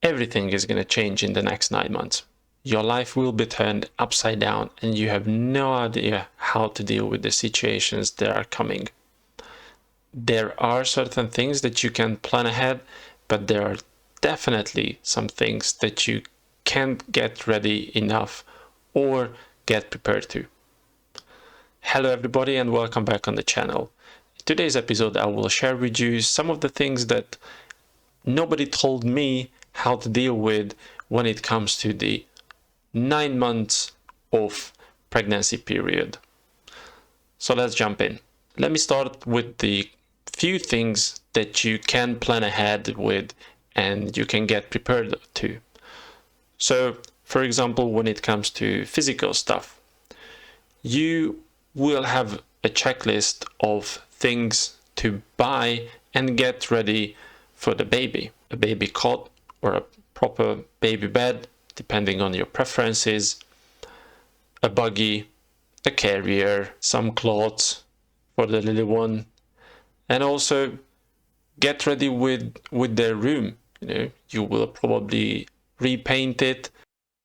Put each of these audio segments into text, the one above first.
everything is going to change in the next 9 months. Your life will be turned upside down and you have no idea how to deal with the situations that are coming. There are certain things that you can plan ahead, but there are definitely some things that you can't get ready enough or get prepared to. Hello everybody and welcome back on the channel. In today's episode I will share with you some of the things that nobody told me how to deal with when it comes to the 9 months of pregnancy period. So let's jump in. Let me start with the few things that you can plan ahead with and you can get prepared to. So for example, when it comes to physical stuff, you will have a checklist of things to buy and get ready for the baby. A baby cot or a proper baby bed, depending on your preferences, a buggy, a carrier, some clothes for the little one, and also get ready with their room. You will probably repaint it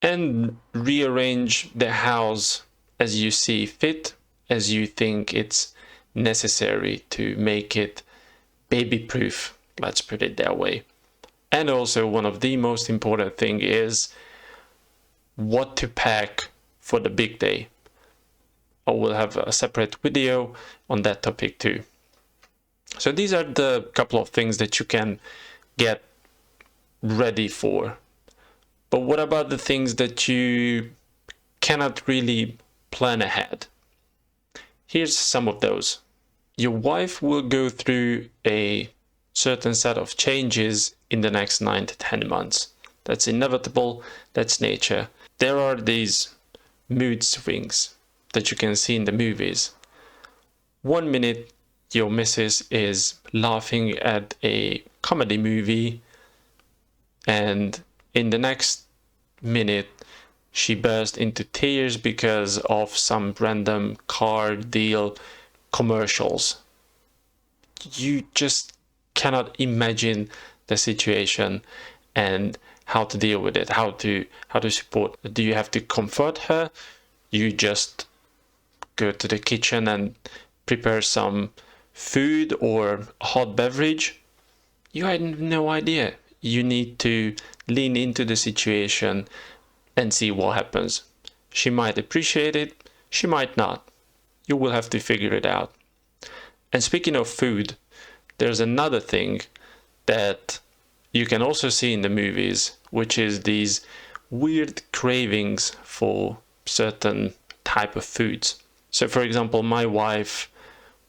and rearrange the house as you see fit, as you think it's necessary to make it baby proof, let's put it that way. And also one of the most important thing is what to pack for the big day. I will have a separate video on that topic too. So these are the couple of things that you can get ready for. But what about the things that you cannot really plan ahead? Here's some of those. Your wife will go through a certain set of changes in the next 9 to 10 months. That's inevitable, that's nature. There are these mood swings that you can see in the movies. 1 minute your missus is laughing at a comedy movie, and in the next minute she burst into tears because of some random car deal commercials. You just cannot imagine the situation and how to deal with it, how to support. Do you have to comfort her? You just go to the kitchen and prepare some food or hot beverage? You had no idea. You need to lean into the situation and see what happens. She might appreciate it, she might not. You will have to figure it out. And speaking of food, there's another thing that you can also see in the movies, which is these weird cravings for certain type of foods. So for example, my wife,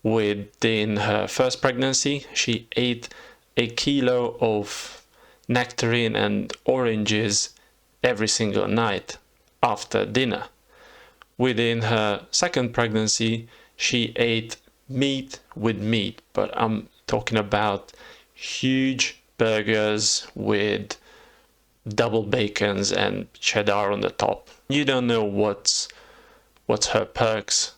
within her first pregnancy, she ate a kilo of nectarine and oranges every single night after dinner. Within her second pregnancy, she ate meat with meat, but I'm talking about huge burgers with double bacons and cheddar on the top. You don't know what her perks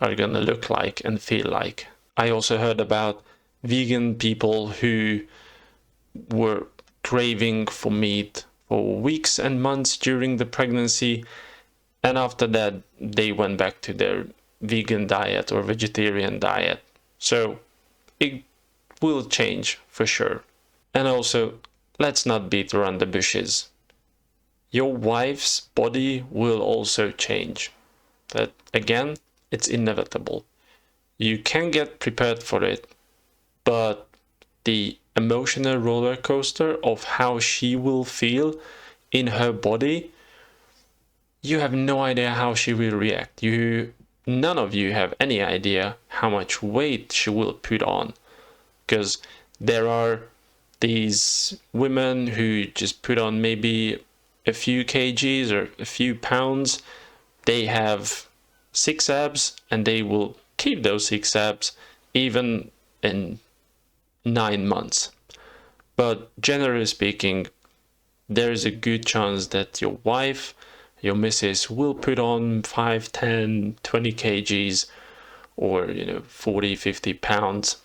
are gonna look like and feel like. I also heard about vegan people who were craving for meat for weeks and months during the pregnancy, and after that they went back to their vegan diet or vegetarian diet. So it will change for sure. And also, let's not beat around the bushes. Your wife's body will also change. That again, it's inevitable. You can get prepared for it, but the emotional roller coaster of how she will feel in her body, you have no idea how she will react. None of you have any idea how much weight she will put on, because there are these women who just put on maybe a few kgs or a few pounds. They have 6 abs and they will keep those 6 abs even in 9 months. But generally speaking, there is a good chance that your wife, your missus, will put on 5, 10, 20 kgs or 40, 50 pounds,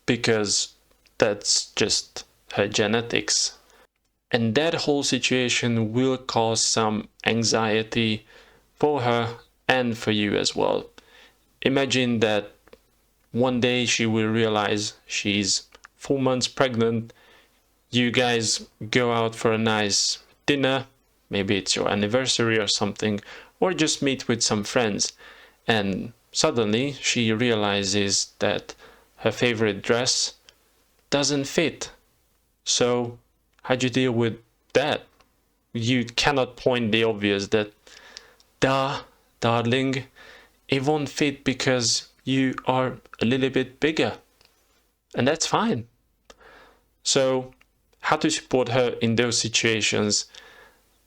because that's just her genetics. And that whole situation will cause some anxiety for her and for you as well. Imagine that one day she will realize she's 4 months pregnant. You guys go out for a nice dinner, maybe it's your anniversary or something, or just meet with some friends, and suddenly she realizes that her favorite dress doesn't fit. So how do you deal with that? You cannot point the obvious that, duh, darling, it won't fit because you are a little bit bigger. And that's fine. So how to support her in those situations?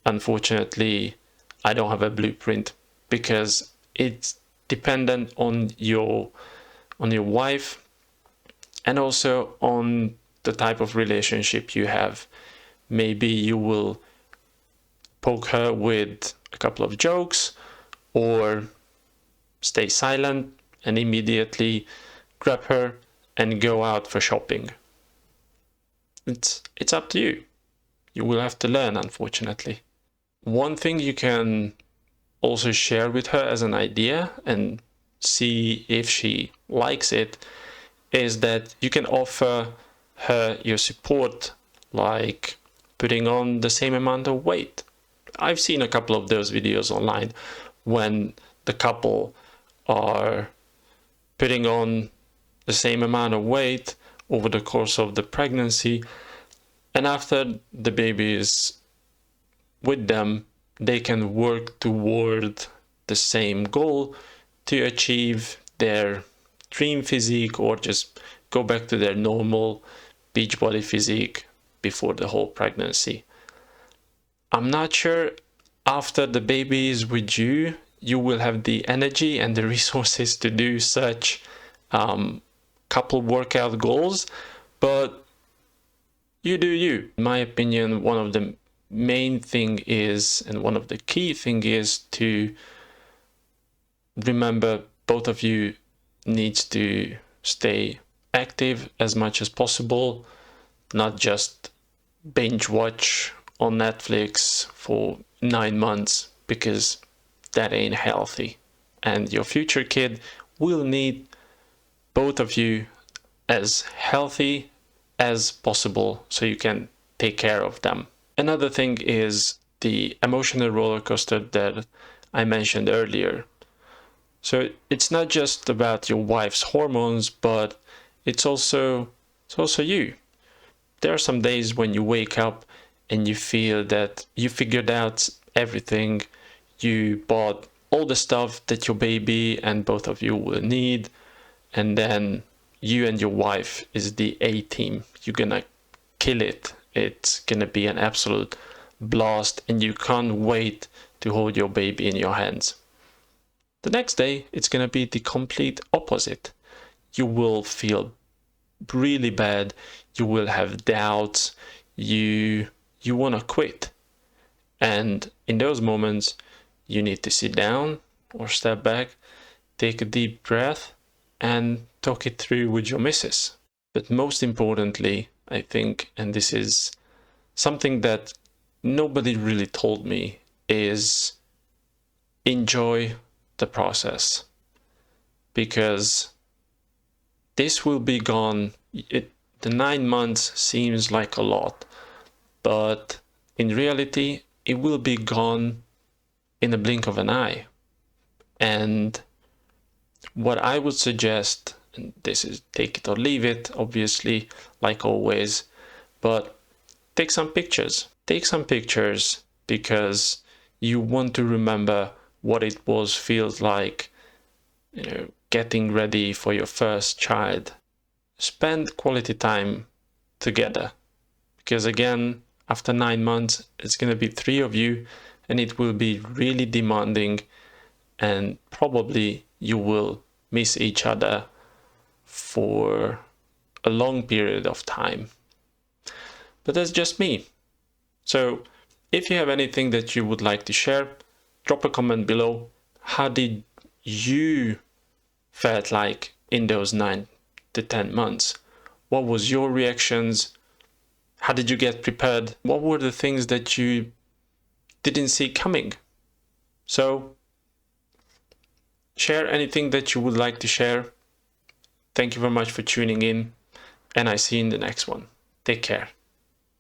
Unfortunately, I don't have a blueprint because it's dependent on your wife and also on the type of relationship you have. Maybe you will poke her with a couple of jokes, or stay silent and immediately grab her and go out for shopping. It's up to you. You will have to learn, unfortunately. One thing you can also share with her as an idea and see if she likes it is that you can offer her your support, like putting on the same amount of weight. I've seen a couple of those videos online when the couple are putting on the same amount of weight over the course of the pregnancy, and after the baby is with them, they can work toward the same goal to achieve their dream physique or just go back to their normal Beachbody physique before the whole pregnancy. I'm not sure after the baby is with you, you will have the energy and the resources to do such couple workout goals, but you do you. In my opinion, one of the main thing is, and one of the key thing is to remember both of you needs to stay active as much as possible, not just binge watch on Netflix for 9 months, because that ain't healthy. And your future kid will need both of you as healthy as possible so you can take care of them. Another thing is the emotional roller coaster that I mentioned earlier. So it's not just about your wife's hormones, but it's also you. There are some days when you wake up and you feel that you figured out everything, you bought all the stuff that your baby and both of you will need, and then you and your wife is the A team. You're gonna kill it. It's gonna be an absolute blast and you can't wait to hold your baby in your hands. The next day, it's gonna be the complete opposite. You will feel really bad, you will have doubts, you want to quit. And in those moments, you need to sit down or step back, take a deep breath, and talk it through with your missus. But most importantly, I think, and this is something that nobody really told me, is enjoy the process. Because this will be gone. The 9 months seems like a lot, but in reality, it will be gone in a blink of an eye. And what I would suggest, and this is take it or leave it, obviously, like always, but take some pictures. Take some pictures because you want to remember what it feels like, getting ready for your first child. Spend quality time together, because again, after 9 months, it's going to be 3 of you and it will be really demanding, and probably you will miss each other for a long period of time. But that's just me. So if you have anything that you would like to share, drop a comment below. How did you felt like in those 9 to 10 months? What was your reactions? How did you get prepared? What were the things that you didn't see coming? So share anything that you would like to share. Thank you very much for tuning in, and I see you in the next one. Take care.